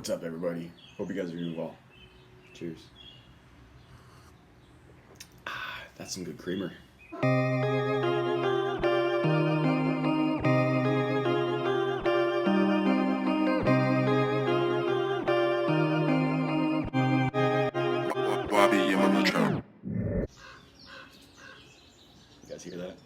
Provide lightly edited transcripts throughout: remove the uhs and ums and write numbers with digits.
What's up, everybody? Hope you guys are doing well. Cheers. That's some good creamer. Bobby on the track. You guys hear that?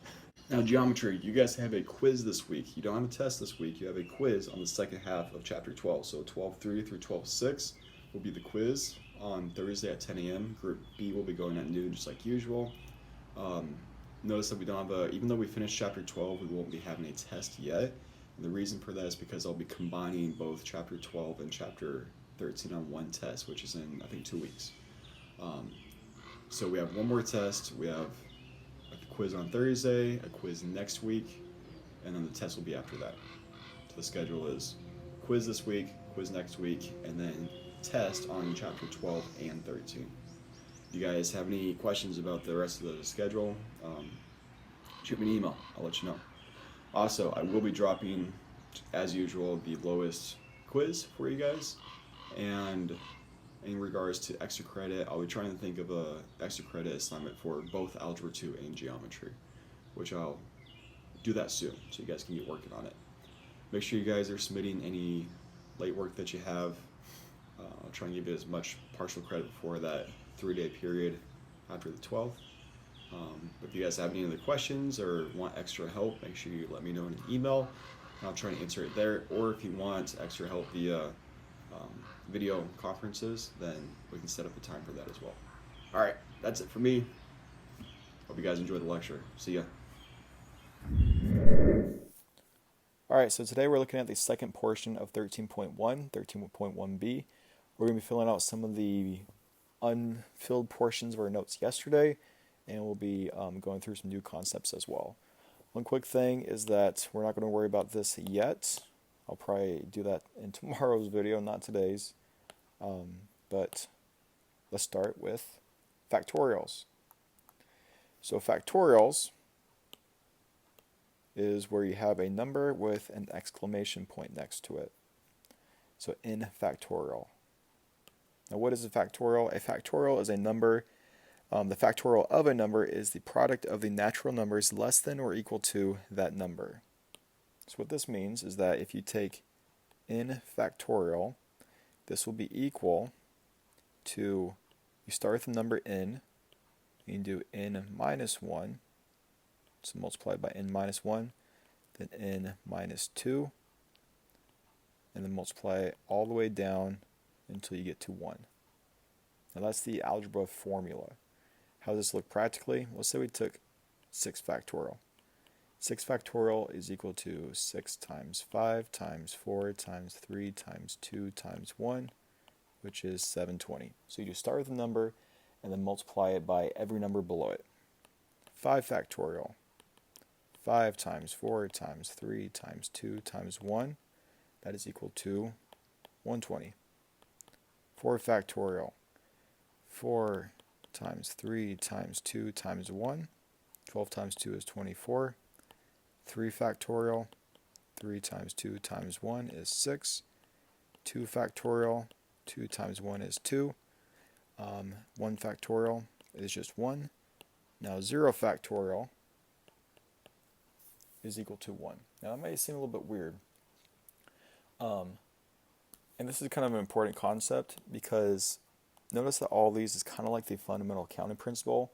Now, geometry, you guys have a quiz this week. You don't have a test this week. You have a quiz on the second half of chapter 12. So 12.3 through 12.6 will be the quiz on Thursday at 10 a.m. Group B will be going at noon, just like usual. Notice that we don't have even though we finished chapter 12, we won't be having a test yet. And the reason for that is because I'll be combining both chapter 12 and chapter 13 on one test, which is in, I think, 2 weeks. So we have one more test. We have a quiz on Thursday, a quiz next week, and then the test will be after that. So the schedule is quiz this week, quiz next week, and then test on chapter 12 and 13. If you guys have any questions about the rest of the schedule, shoot me an email. I'll let you know. Also, I will be dropping, as usual, the lowest quiz for you guys. And in regards to extra credit, I'll be trying to think of a extra credit assignment for both Algebra 2 and Geometry, which I'll do that soon, so you guys can get working on it. Make sure you guys are submitting any late work that you have. I'll try and give you as much partial credit for that 3-day period after the 12th. If you guys have any other questions or want extra help, make sure you let me know in an email, and I'll try to answer it there. Or if you want extra help via video conferences, then we can set up a time for that as well. All right, that's it for me. Hope you guys enjoyed the lecture. See ya. Alright, so today we're looking at the second portion of 13.1, 13.1b. We're going to be filling out some of the unfilled portions of our notes yesterday, and we'll be going through some new concepts as well. One quick thing is that we're not going to worry about this yet. I'll probably do that in tomorrow's video, not today's. But let's start with factorials. So factorials is where you have a number with an exclamation point next to it. So n factorial. Now what is a factorial? A factorial is a number. The factorial of a number is the product of the natural numbers less than or equal to that number. So what this means is that if you take n factorial, this will be equal to, you start with the number n, you can do n minus 1, so multiply by n minus 1, then n minus 2, and then multiply all the way down until you get to 1. Now that's the algebra formula. How does this look practically? Let's say we took 6 factorial. 6 factorial is equal to 6 times 5 times 4 times 3 times 2 times 1, which is 720. So you just start with a number and then multiply it by every number below it. 5 factorial. 5 times 4 times 3 times 2 times 1, that is equal to 120. 4 factorial. 4 times 3 times 2 times 1, 12 times 2 is 24. 3 factorial, 3 times 2 times 1 is 6. 2 factorial, 2 times 1 is 2. 1 factorial is just 1. Now 0 factorial is equal to 1. Now that may seem a little bit weird. And this is kind of an important concept because notice that all these is kind of like the fundamental counting principle.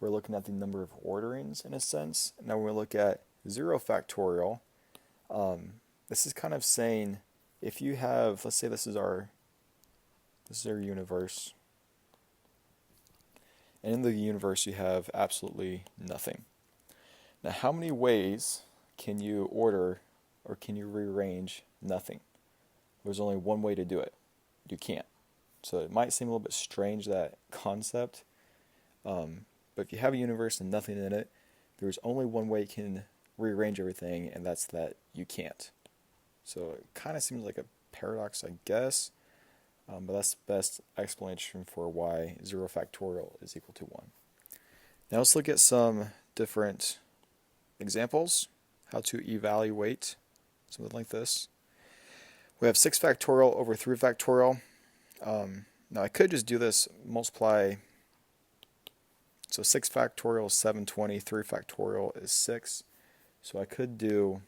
We're looking at the number of orderings in a sense. Now when we look at 0 factorial, this is kind of saying if you have, let's say this is our universe, and in the universe you have absolutely nothing. Now how many ways can you order or can you rearrange nothing? There's only one way to do it. You can't. So it might seem a little bit strange, that concept, but if you have a universe and nothing in it, there's only one way you can rearrange everything, and that's that you can't. So it kind of seems like a paradox, I guess, but that's the best explanation for why 0 factorial is equal to 1. Now let's look at some different examples, how to evaluate something like this. We have 6 factorial over 3 factorial. Now I could just do this, multiply. So 6 factorial is 720, 3 factorial is 6. So I could do,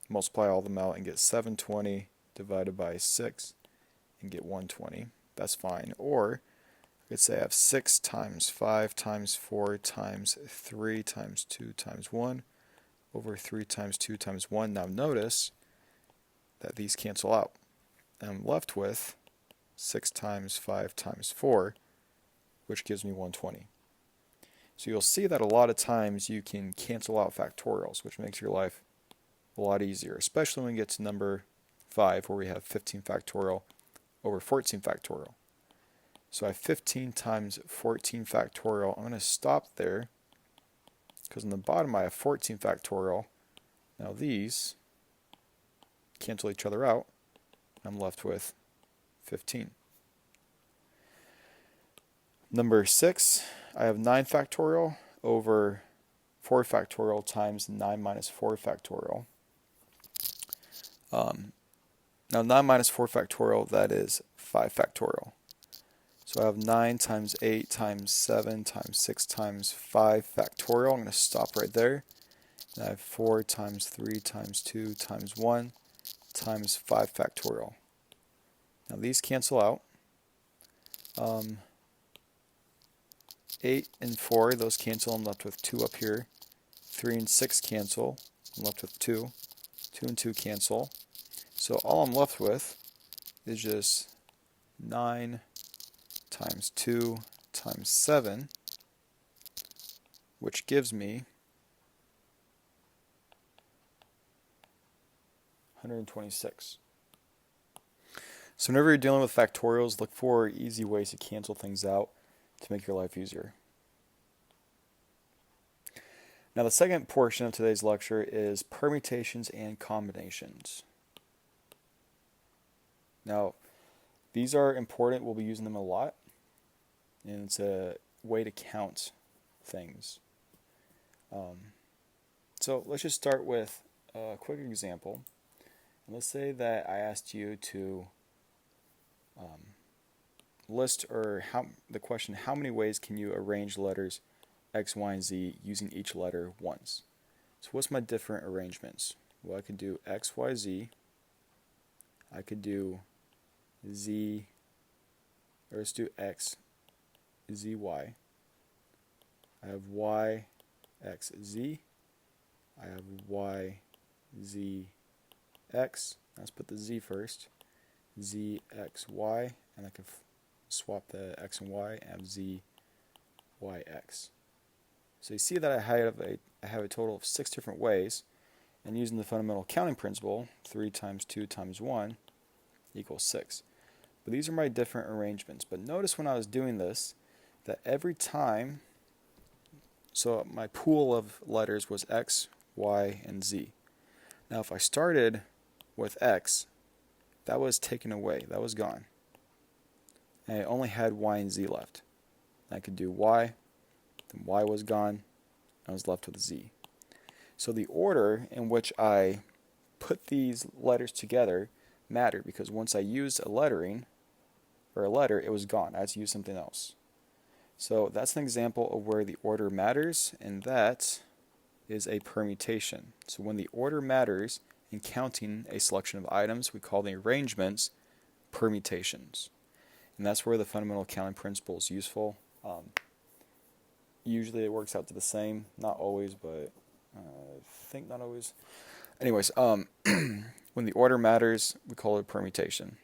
multiply all of them out and get 720 divided by 6 and get 120. That's fine. Or I could say I have 6 times 5 times 4 times 3 times 2 times 1 over 3 times 2 times 1. Now notice that these cancel out. I'm left with 6 times 5 times 4, which gives me 120. So you'll see that a lot of times you can cancel out factorials, which makes your life a lot easier, especially when we get to number 5, where we have 15 factorial over 14 factorial. So I have 15 times 14 factorial. I'm going to stop there because on the bottom I have 14 factorial. Now these cancel each other out. I'm left with 15. Number 6, I have 9 factorial over 4 factorial times 9 minus 4 factorial. Now 9 minus 4 factorial, that is 5 factorial. So I have 9 times 8 times 7 times 6 times 5 factorial. I'm going to stop right there. And I have 4 times 3 times 2 times 1 times 5 factorial. Now these cancel out. 8 and 4, those cancel. I'm left with 2 up here. 3 and 6 cancel. I'm left with 2. 2 and 2 cancel. So all I'm left with is just 9 times 2 times 7, which gives me 126. So whenever you're dealing with factorials, look for easy ways to cancel things out to make your life easier. Now the second portion of today's lecture is permutations and combinations. Now these are important, we'll be using them a lot, and it's a way to count things. So let's just start with a quick example. And let's say that I asked you to list, or the question, how many ways can you arrange letters X, Y, and Z using each letter once? So what's my different arrangements? Well, I could do X, Y, Z. I could do Z, or let's do X, Z, Y. I have Y, X, Z. I have Y, Z, X. Let's put the Z first. Z, X, Y. And I can swap the X and Y and have Z, Y, X. So you see that I have a total of 6 different ways. And using the fundamental counting principle, 3 times 2 times 1 equals 6. But these are my different arrangements. But notice when I was doing this, that every time, so my pool of letters was X, Y, and Z. Now if I started with X, that was taken away, that was gone. And I only had Y and Z left. I could do Y, then Y was gone, I was left with Z. So the order in which I put these letters together mattered, because once I used a lettering, or a letter, it was gone. I had to use something else. So that's an example of where the order matters, and that is a permutation. So when the order matters in counting a selection of items, we call the arrangements permutations. And that's where the fundamental counting principle is useful. Usually it works out to the same, not always, but I think not always. Anyways, when the order matters, we call it a permutation.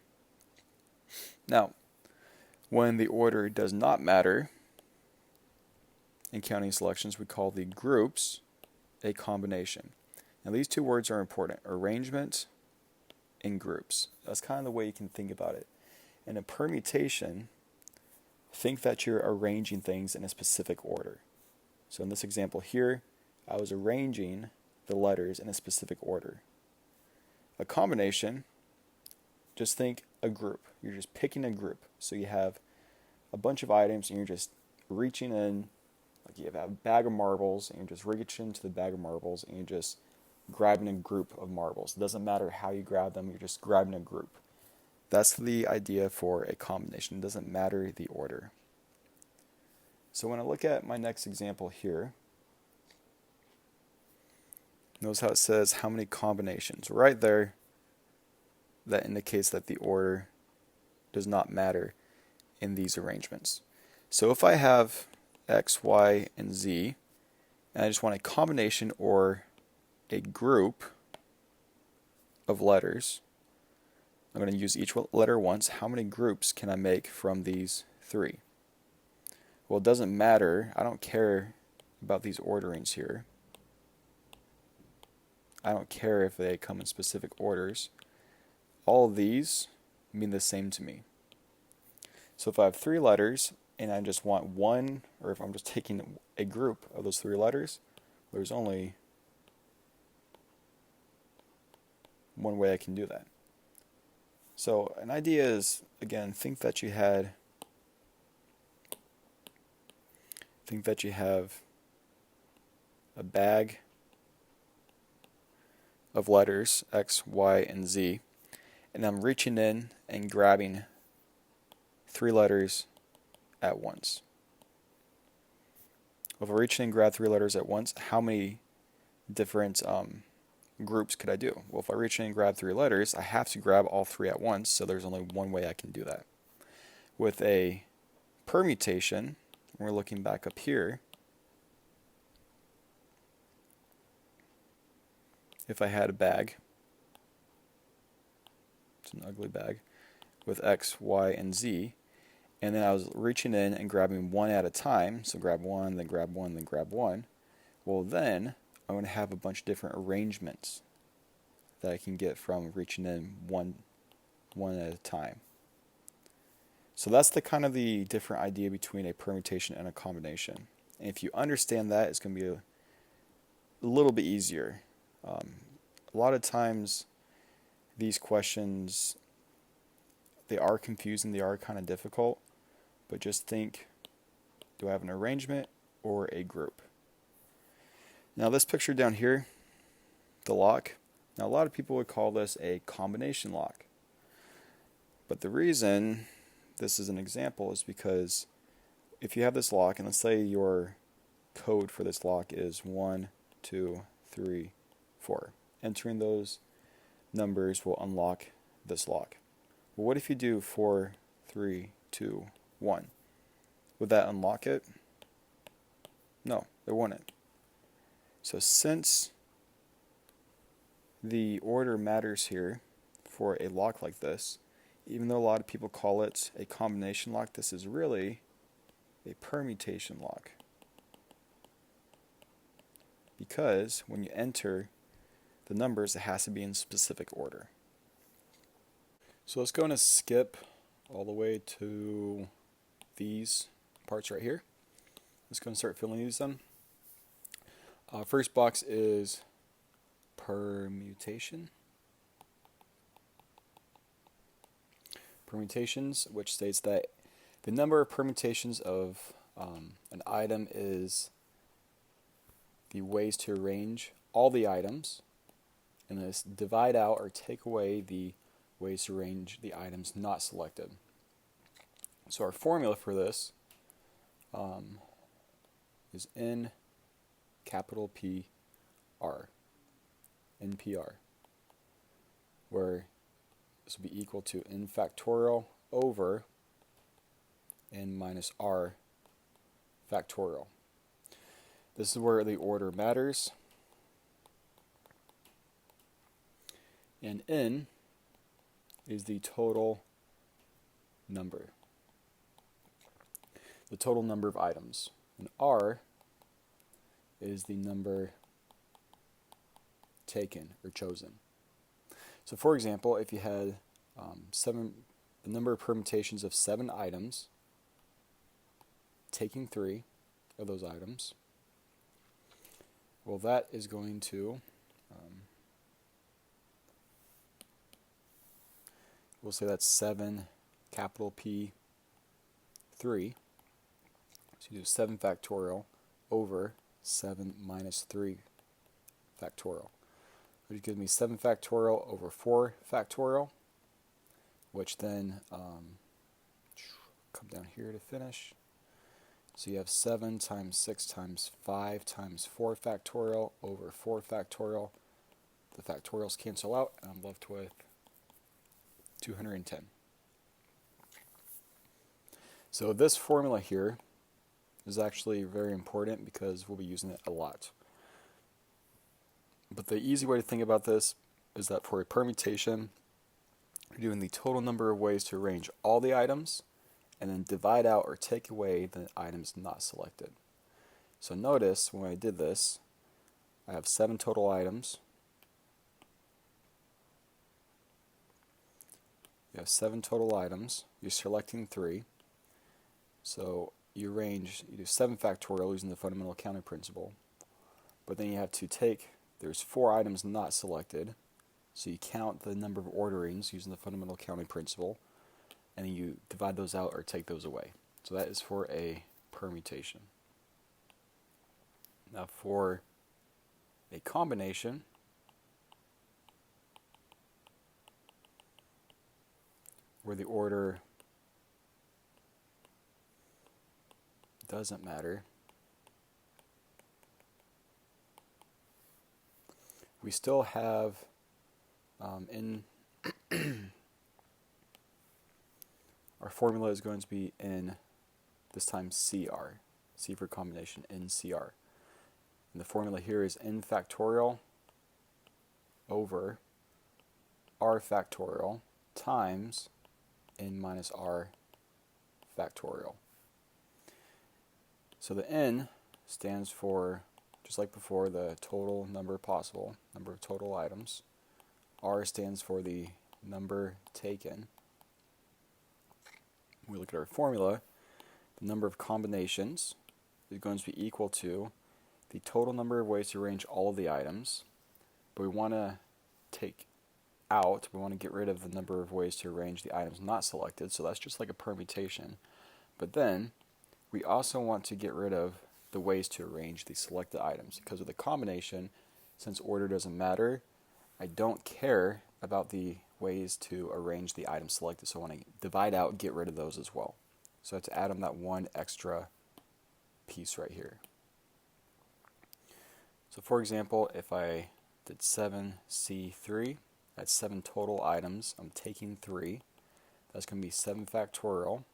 Now, when the order does not matter in counting selections, we call the groups a combination. Now these two words are important, arrangement and groups. That's kind of the way you can think about it. In a permutation, think that you're arranging things in a specific order. So in this example here, I was arranging the letters in a specific order. A combination, just think a group. You're just picking a group. So you have a bunch of items and you're just reaching in, like you have a bag of marbles and you're just reaching into the bag of marbles and you're just grabbing a group of marbles. It doesn't matter how you grab them, you're just grabbing a group. That's the idea for a combination. It doesn't matter the order. So when I look at my next example here, notice how it says how many combinations. Right there, that indicates that the order does not matter in these arrangements. So if I have X, Y, and Z, and I just want a combination or a group of letters, I'm going to use each letter once. How many groups can I make from these three? Well, it doesn't matter. I don't care about these orderings here. I don't care if they come in specific orders. All of these mean the same to me. So if I have three letters and I just want one, or if I'm just taking a group of those three letters, there's only one way I can do that. So an idea is, again, think that you have a bag of letters, X, Y, and Z, and I'm reaching in and grabbing three letters at once. If I reach in and grab three letters at once, how many different groups could I do? Well, if I reach in and grab three letters, I have to grab all three at once, so there's only one way I can do that. With a permutation, we're looking back up here, if I had a bag, it's an ugly bag, with X, Y, and Z, and then I was reaching in and grabbing one at a time, so grab one, then grab one, then grab one, well then I'm going to have a bunch of different arrangements that I can get from reaching in one at a time. So that's the kind of the different idea between a permutation and a combination. And if you understand that, it's going to be a little bit easier. A lot of times these questions, they are confusing, they are kind of difficult, but just think, do I have an arrangement or a group? Now this picture down here, the lock, now a lot of people would call this a combination lock. But the reason this is an example is because if you have this lock, and let's say your code for this lock is 1, 2, 3, 4. Entering those numbers will unlock this lock. Well, what if you do 4, 3, 2, 1? Would that unlock it? No, it wouldn't. So since the order matters here for a lock like this, even though a lot of people call it a combination lock, this is really a permutation lock. Because when you enter the numbers, it has to be in specific order. So let's go and skip all the way to these parts right here. Let's go and start filling these in. First box is permutation. Permutations, which states that the number of permutations of an item is the ways to arrange all the items, and this divide out or take away the ways to arrange the items not selected. So our formula for this is N capital P R, NPR, where this will be equal to N factorial over N minus R factorial. This is where the order matters. And N is the total number. The total number of items. And R is the number taken or chosen. So for example, if you had the number of permutations of 7 items, taking 3 of those items, well, that is going to, we'll say that's 7 capital P 3. So you do 7 factorial over 7 minus 3 factorial. which gives me 7 factorial over 4 factorial, which then come down here to finish. So you have 7 times 6 times 5 times 4 factorial over 4 factorial. The factorials cancel out, and I'm left with 210. So this formula here is actually very important because we'll be using it a lot. But the easy way to think about this is that for a permutation, you're doing the total number of ways to arrange all the items and then divide out or take away the items not selected. So notice when I did this, I have 7 total items. You have 7 total items. You're selecting 3. So you do 7 factorial using the fundamental counting principle. But then you have to there's 4 items not selected. So you count the number of orderings using the fundamental counting principle, and then you divide those out or take those away. So that is for a permutation. Now for a combination, where the order doesn't matter, we still have our formula is going to be in, this time CR, C for combination, in CR. And the formula here is n factorial over r factorial times n minus r factorial. So the n stands for, just like before, the total number possible, number of total items. R stands for the number taken. When we look at our formula, the number of combinations is going to be equal to the total number of ways to arrange all of the items, but we want to get rid of the number of ways to arrange the items not selected, so that's just like a permutation. But then we also want to get rid of the ways to arrange the selected items, because with a combination, since order doesn't matter, I don't care about the ways to arrange the items selected, so when I divide out, get rid of those as well. So I have to add on that one extra piece right here. So for example, if I did 7C3, that's 7 total items. I'm taking 3. That's going to be 7 factorial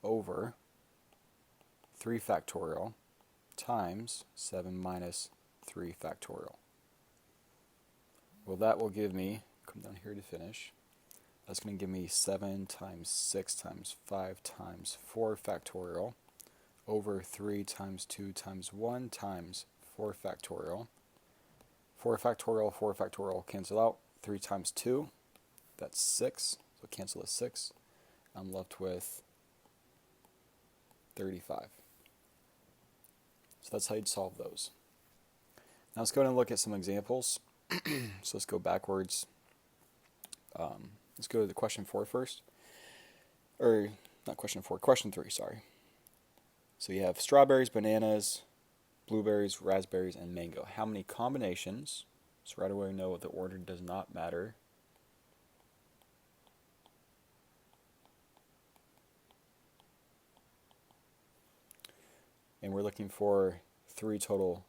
over 3 factorial times 7 minus 3 factorial. Well, that will give me, come down here to finish, that's going to give me 7 times 6 times 5 times 4 factorial over 3 times 2 times 1 times 4 factorial. 4 factorial cancel out. 3 times 2, that's 6, so cancel the 6. I'm left with 35. So that's how you'd solve those. Now let's go ahead and look at some examples. So let's go backwards. Let's go to the question 4 first. Or, not question 4, question 3, sorry. So you have strawberries, bananas, blueberries, raspberries, and mango. How many combinations? So right away we know the order does not matter. And we're looking for 3 total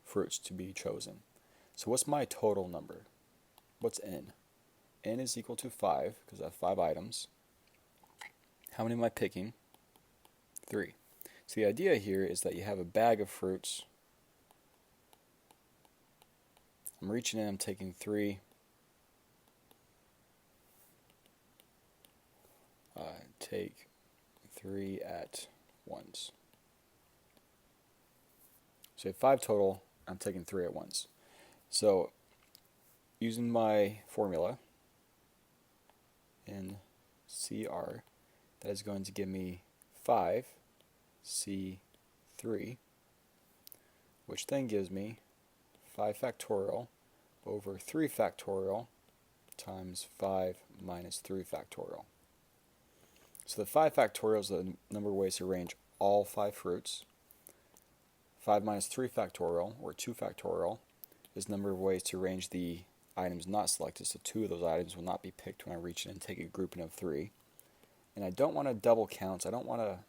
fruits to be chosen. So what's my total number? What's n? N is equal to 5, because I have 5 items. How many am I picking? 3. So the idea here is that you have a bag of fruits. I'm reaching in, I'm taking 3. Take 3 at once. So you have 5 total, I'm taking 3 at once. So using my formula in CR, that is going to give me 5C3, which then gives me 5 factorial over 3 factorial times 5 minus 3 factorial. So the 5 factorial is the number of ways to arrange all 5 fruits. 5 minus 3 factorial, or 2 factorial, is the number of ways to arrange the items not selected, so 2 of those items will not be picked when I reach in and take a grouping of 3. And I don't want to double count. I don't want to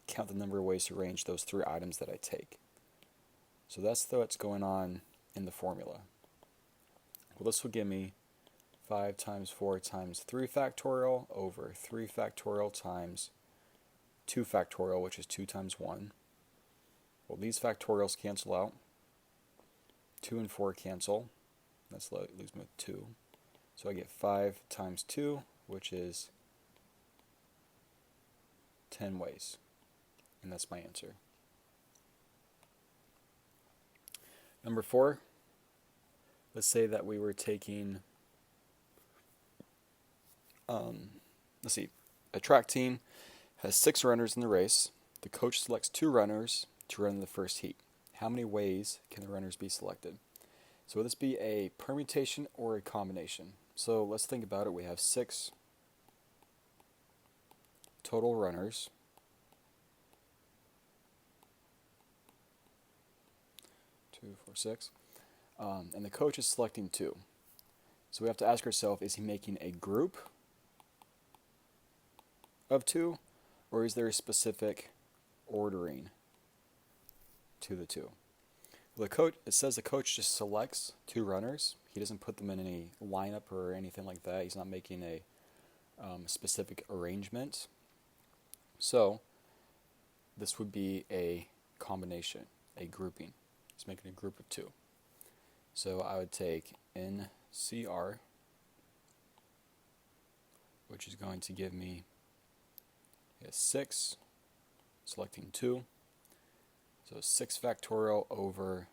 count the number of ways to arrange those 3 items that I take. So that's what's going on in the formula. Well, this will give me 5 times 4 times 3 factorial over 3 factorial times 2 factorial, which is 2 times 1. Well, these factorials cancel out. 2 and 4 cancel. That leaves me with 2. So I get 5 times 2, which is 10 ways. And that's my answer. Number 4, let's say that we were taking, let's see, a track team has 6 runners in the race. The coach selects 2 runners to run in the first heat. How many ways can the runners be selected? So will this be a permutation or a combination? So let's think about it. We have 6 total runners. 2, 4, 6. And the coach is selecting 2. So we have to ask ourselves, is he making a group of 2, or is there a specific ordering to the 2? Well, it says the coach just selects 2 runners. He doesn't put them in any lineup or anything like that. He's not making a specific arrangement. So this would be a combination, a grouping. He's making a group of 2. So I would take NCR, which is going to give me 6, selecting 2. So 6 factorial over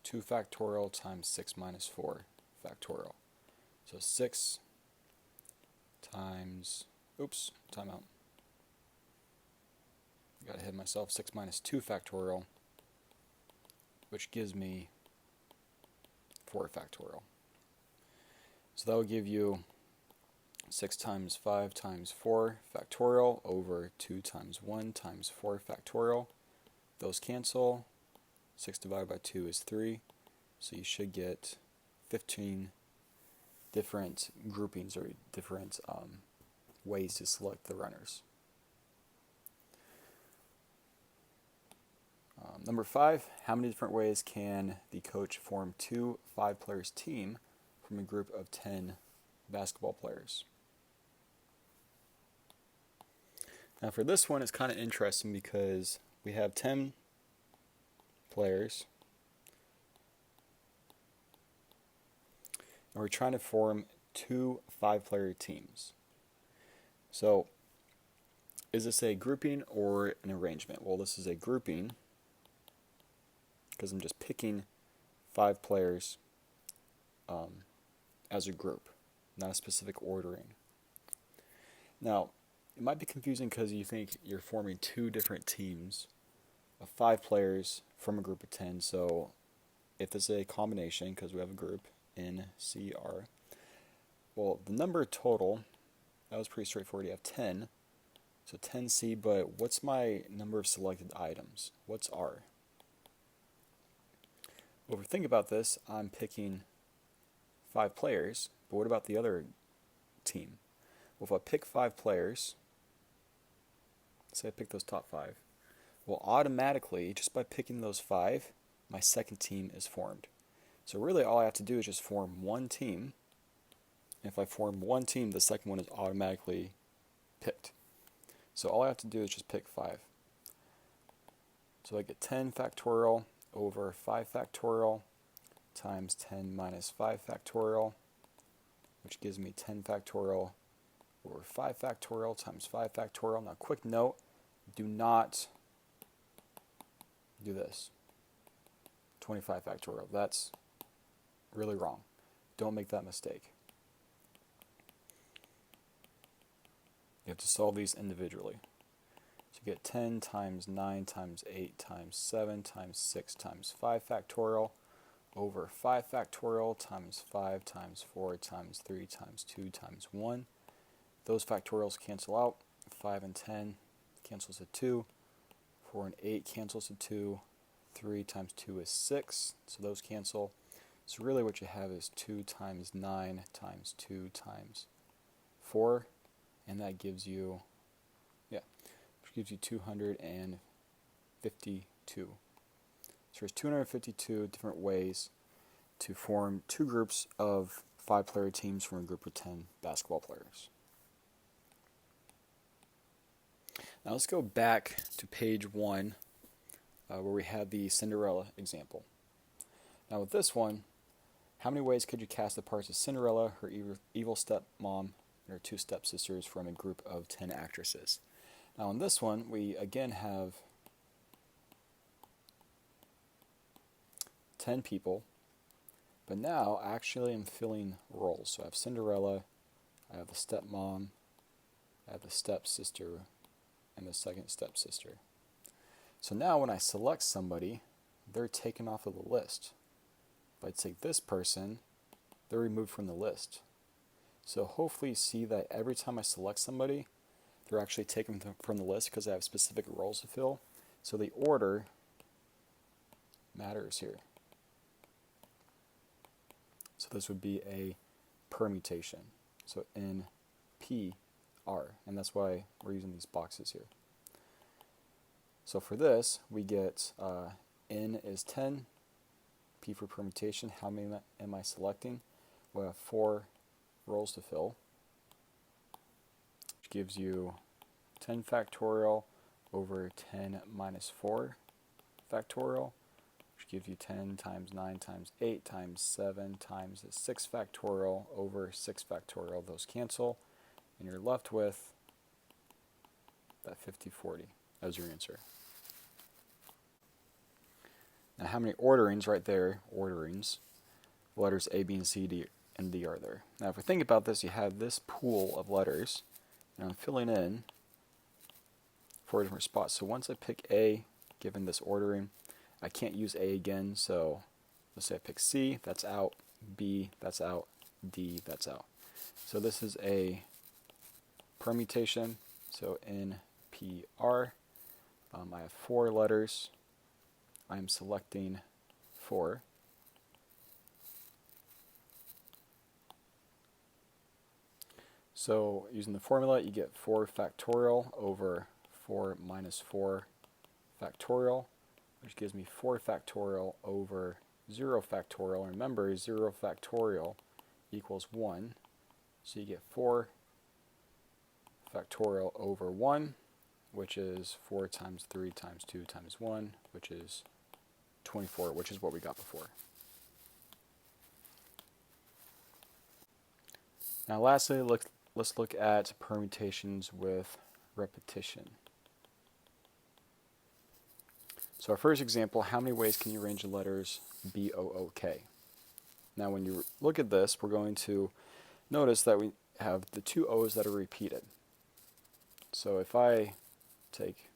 2 factorial times 6 minus 4 factorial. So 6 times, timeout. Got ahead of myself, 6 minus 2 factorial, which gives me 4 factorial. So that will give you 6 times 5 times 4 factorial over 2 times 1 times 4 factorial. Those cancel. 6 divided by 2 is 3. So you should get 15 different groupings or different ways to select the runners. Number 5, how many different ways can the coach form 2 5-players team from a group of 10 basketball players? Now for this one, it's kind of interesting because we have 10 players, and we're trying to form 2 5-player teams. So is this a grouping or an arrangement? Well, this is a grouping because I'm just picking 5 players as a group, not a specific ordering. Now, it might be confusing because you think you're forming 2 different teams of 5 players from a group of 10. So if this is a combination, because we have a group NCR, well, the number total, that was pretty straightforward. You have 10. So 10C, but what's my number of selected items? What's R? Well, if we think about this, I'm picking 5 players, but what about the other team? Well, if I pick 5 players, say I pick those top 5, well, automatically, just by picking those 5, my second team is formed. So really all I have to do is just form one team. And if I form one team, the second one is automatically picked. So all I have to do is just pick 5. So I get 10 factorial over 5 factorial times 10 minus 5 factorial, which gives me 10 factorial over 5 factorial times 5 factorial. Now, quick note, do not do this. 25 factorial. That's really wrong. Don't make that mistake. You have to solve these individually. So you get 10 times 9 times 8 times 7 times 6 times 5 factorial over 5 factorial times 5 times 4 times 3 times 2 times 1. Those factorials cancel out. 5 and 10 cancels to 2. 4 and 8 cancels to 2. 3 times 2 is 6, so those cancel. So really what you have is 2 times 9 times 2 times 4, and that gives you, which gives you 252. So there's 252 different ways to form two groups of 5-player teams from a group of 10 basketball players. Now let's go back to page 1 where we had the Cinderella example. Now with this one, how many ways could you cast the parts of Cinderella, her evil stepmom, and her 2 stepsisters from a group of 10 actresses? Now in this one, we again have 10 people, but now actually I'm filling roles. So I have Cinderella, I have the stepmom, I have the stepsister, and the second stepsister. So now when I select somebody, they're taken off of the list. If I take this person, they're removed from the list. So hopefully you see that every time I select somebody, they're actually taken from the list because I have specific roles to fill. So the order matters here. So this would be a permutation. So N, P, R. And that's why we're using these boxes here. So for this, we get N is 10, P for permutation. How many am I selecting? We have 4 roles to fill, which gives you 10 factorial over 10 minus 4 factorial, which gives you 10 times 9 times 8 times 7 times 6 factorial over 6 factorial. Those cancel, and you're left with that 5040 as your answer. Now how many orderings right there, orderings, letters A, B, and C, D, and D are there? Now if we think about this, you have this pool of letters, and I'm filling in 4 different spots. So once I pick A, given this ordering, I can't use A again, so let's say I pick C, that's out, B, that's out, D, that's out. So this is a permutation, so N, P, R. I have 4 letters. I'm selecting 4. So using the formula, you get 4 factorial over 4 minus 4 factorial, which gives me 4 factorial over 0 factorial. Remember, 0 factorial equals 1. So you get 4 factorial over 1, which is 4 times 3 times 2 times 1, which is 24, which is what we got before. Now lastly, let's look at permutations with repetition. So our first example, how many ways can you arrange the letters B-O-O-K? Now when you look at this, we're going to notice that we have the 2 O's that are repeated. So if I take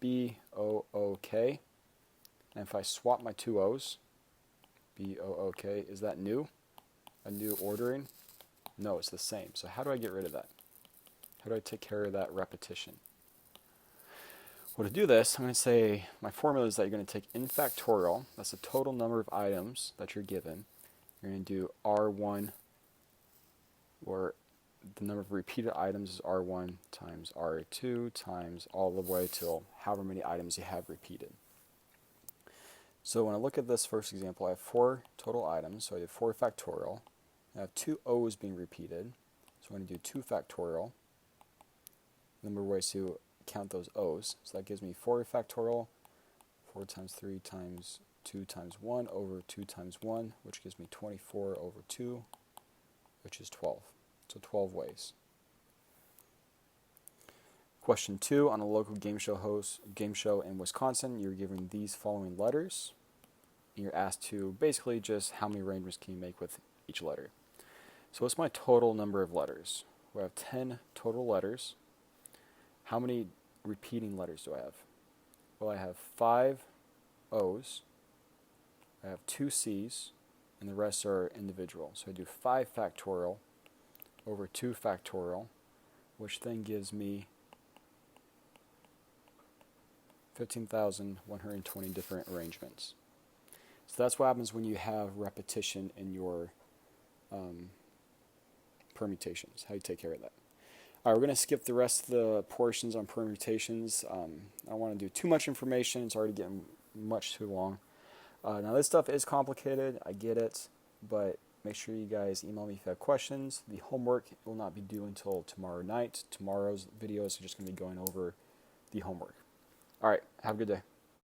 B-O-O-K, and if I swap my 2 O's, B-O-O-K, is that new? A new ordering? No, it's the same. So how do I get rid of that? How do I take care of that repetition? Well, to do this, I'm going to say my formula is that you're going to take n factorial, that's the total number of items that you're given. You're going to do R1, or the number of repeated items is R1 times R2 times all the way till however many items you have repeated. So when I look at this first example, I have 4 total items, so I did 4 factorial. I have 2 O's being repeated, so I'm going to do 2 factorial. Number of ways to count those O's. So that gives me 4 factorial, 4 times 3 times 2 times 1 over 2 times 1, which gives me 24 over 2, which is 12. So 12 ways. Question 2, on a local game show in Wisconsin, you're given these following letters. And you're asked to basically just how many arrangements can you make with each letter. So what's my total number of letters? We have 10 total letters. How many repeating letters do I have? Well, I have 5 O's, I have 2 C's, and the rest are individual. So I do 5 factorial over 2 factorial, which then gives me 15,120 different arrangements. So that's what happens when you have repetition in your permutations, how you take care of that. All right, we're going to skip the rest of the portions on permutations. I don't want to do too much information. It's already getting much too long. Now, this stuff is complicated. I get it. But make sure you guys email me if you have questions. The homework will not be due until tomorrow night. Tomorrow's videos are just going to be going over the homework. All right, have a good day.